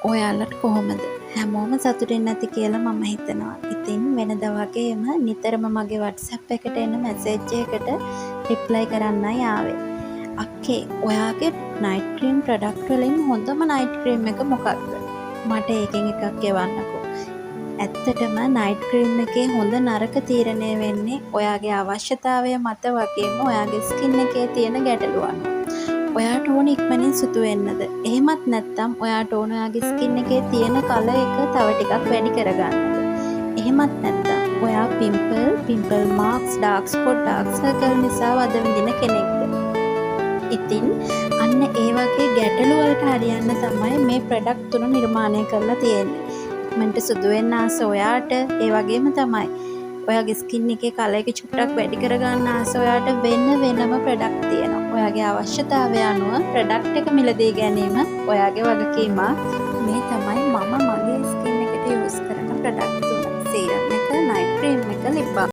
ඔයාලට කොහොමද? හැමෝම සතුටින් නැති කියලා මම හිතනවා. ඉතින් වෙනද වගේම නිතරම මගේ WhatsApp එකට එන මැසේජ් එකකට රිප්ලයි කරන්නයි ආවේ. අක්කේ ඔයාගේ නයිට් ක්‍රීම් ප්‍රොඩක්ට් වලින් හොඳම නයිට් ක්‍රීම් එක මොකක්ද? මට ඒකෙන් එකක් එවන්නකෝ. ඇත්තටම නයිට් ක්‍රීම් එකේ හොඳ නරක තීරණය වෙන්නේ ඔයාගේ අවශ්‍යතාවය මත වගේම ඔයාගේ ස්කින් එකේ තියෙන ගැටලු අනුව. ඔයාට ඕන ඉක්මනින් සුදු වෙන්නද? එහෙමත් නැත්නම් ඔයාට ඕන ඔයාගේ ස්කින් එකේ තියෙන කලර් එක තව ටිකක් වැඩි කරගන්නද? එහෙමත් නැත්නම් ඔයා pimple Marx, dark spot, dark circle නිසා වද විඳින කෙනෙක්ද? ඉතින් අන්න ඒ වගේ ගැටලු වලට හරියන්න තමයි මේ ප්‍රොඩක්ට් තුන නිර්මාණය කරලා තියෙන්නේ. ඉක්මනට සුදු වෙන්න ආස ඔයාට ඒ වගේම තමයි ඔයාගේ ස්කින් එකේ කලර් එක චුට්ටක් වැඩි කරගන්න ආස ඔයාට වෙනම ප්‍රොඩක්ට් තියෙනවා. ඔයාගේ අවශ්‍යතාවය අනුව ප්‍රොඩක්ට් එක මිලදී ගැනීම ඔයාගේ වගකීමක්. මේ තමයි මම මගේ ස්කින් එකට යූස් කරන ප්‍රොඩක්ට් තුන. සීරම් එක, නයිට් ක්‍රීම් එක, ලිප් බාම්.